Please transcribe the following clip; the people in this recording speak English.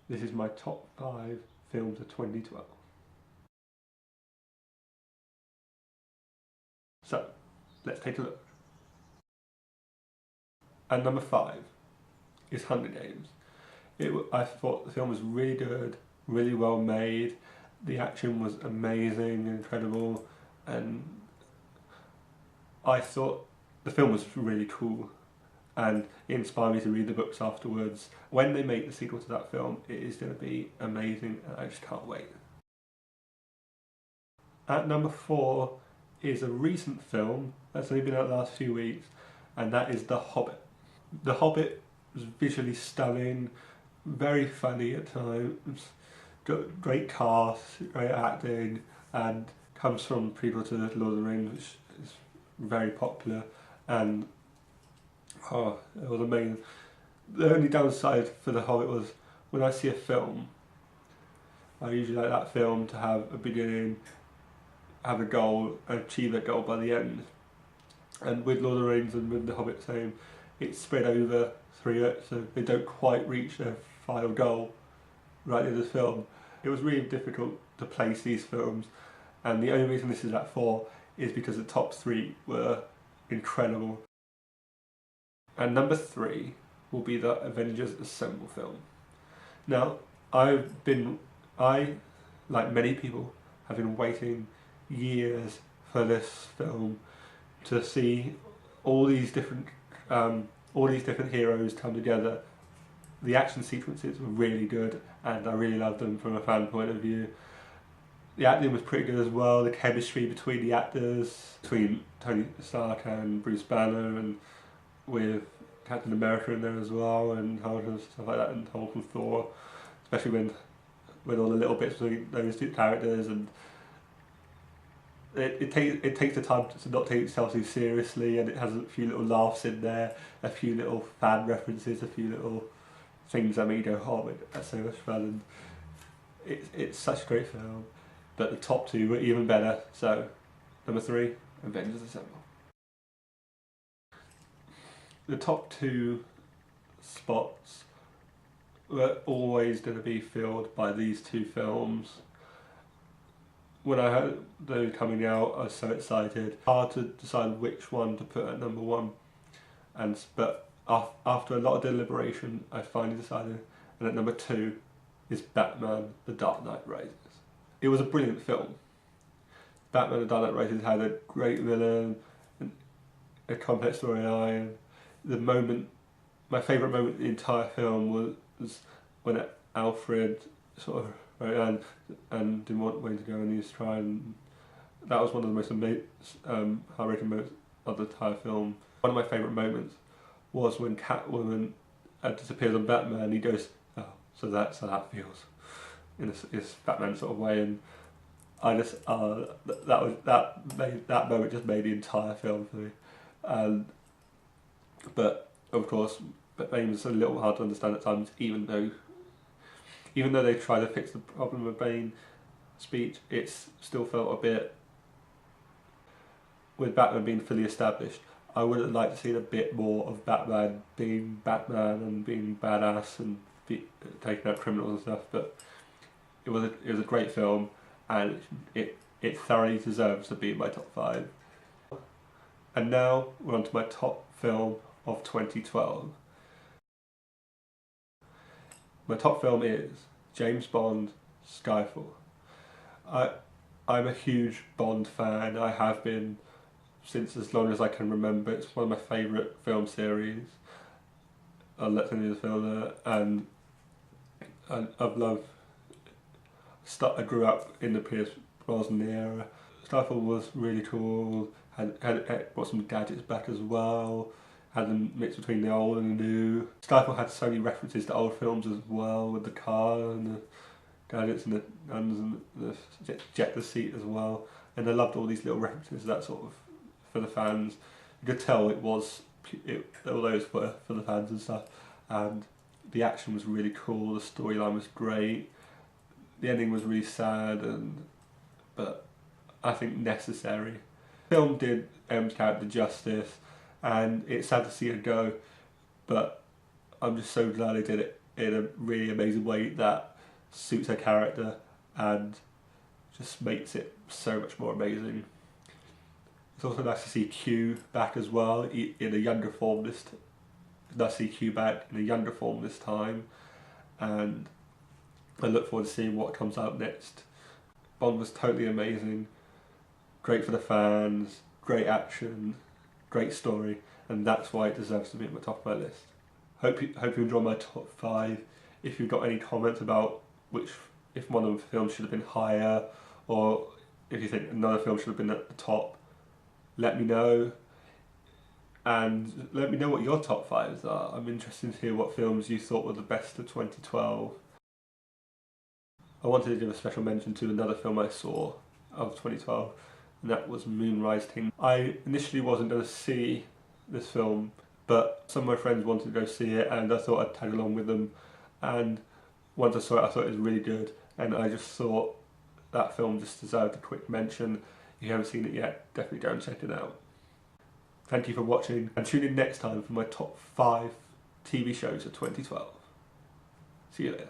This is my top 5 films of 2012. So, let's take a look. And number 5 is Hunger Games. I thought the film was really good, really well made. The action was amazing, incredible, and I thought the film was really cool, and it inspired me to read the books afterwards. When they make the sequel to that film, it is going to be amazing, and I just can't wait. At number 4 is a recent film that's only been out the last few weeks, and that is The Hobbit. The Hobbit was visually stunning, very funny at times, great cast, great acting, and comes from prequel to Lord of the Rings, which is very popular, and it was amazing. The only downside for The Hobbit was when I see a film, I usually like that film to have a beginning, have a goal, and achieve that goal by the end. And with Lord of the Rings and with The Hobbit same, it's spread over 3 acts, so they don't quite reach their final goal right in the film. It was really difficult to place these films, and the only reason this is at 4 is because the top 3 were incredible. And number 3 will be the Avengers Assemble film. Now, I, like many people, have been waiting years for this film to see all these different heroes come together. The action sequences were really good, and I really loved them from a fan point of view. The acting was pretty good as well. The chemistry between the actors, between Tony Stark and Bruce Banner, and with Captain America in there as well, and Hulk and stuff like that, and Hulk and Thor, especially with all the little bits between those two characters, and it takes the time to not take itself too seriously, and it has a few little laughs in there, a few little fan references, a few little things that make you go, oh, that's so much fun, and it's such a great film. But the top 2 were even better. So, number 3, Avengers Assemble. The top 2 spots were always going to be filled by these 2 films. When I heard they were coming out, I was so excited. Hard to decide which one to put at number 1, but after a lot of deliberation, I finally decided. And at number 2 is Batman: The Dark Knight Rises. It was a brilliant film. Batman: The Dark Knight Rises had a great villain, a complex storyline. My favourite moment in the entire film was when Alfred sort of ran and didn't want Wayne to go, and he was trying. That was one of the most heartbreaking moments of the entire film. One of my favourite moments was when Catwoman disappears on Batman, and he goes, "Oh, so that's how that feels," in this Batman sort of way, and I just that moment just made the entire film for me. But of course, Bane was a little hard to understand at times, even though they try to fix the problem with Bane's speech, it's still felt a bit. With Batman being fully established, I would have liked to see a bit more of Batman being Batman and being badass and taking out criminals and stuff. But it was a great film, and it thoroughly deserves to be in my top 5. And now we're on to my top film of 2012. My top film is James Bond: Skyfall. I'm a huge Bond fan. I have been since as long as I can remember. It's one of my favourite film series. I'll let them do the film there, and I grew up in the Pierce Brosnan era. Skyfall was really cool. Had brought some gadgets back as well. Had them mixed between the old and the new. Skyfall had so many references to old films as well, with the car and the gadgets and the guns and the jet the seat as well. And I loved all these little references that sort of for the fans. You could tell all those were for the fans and stuff. And the action was really cool. The storyline was great. The ending was really sad, but I think necessary. The film did M's character justice, and it's sad to see her go, but I'm just so glad they did it in a really amazing way that suits her character and just makes it so much more amazing. It's also nice to see Q back as well in a younger form this time. Nice to see Q back in a younger form this time, and I look forward to seeing what comes out next. Bond was totally amazing, great for the fans, great action, great story, and that's why it deserves to be at the top of my list. Hope you enjoy my top 5. If you've got any comments about if one of the films should have been higher, or if you think another film should have been at the top, let me know. And let me know what your top 5s are. I'm interested to hear what films you thought were the best of 2012. I wanted to give a special mention to another film I saw of 2012, and that was Moonrise Kingdom. I initially wasn't going to see this film, but some of my friends wanted to go see it, and I thought I'd tag along with them. And once I saw it, I thought it was really good, and I just thought that film just deserved a quick mention. If you haven't seen it yet, definitely go and check it out. Thank you for watching, and tune in next time for my top 5 TV shows of 2012. See you later.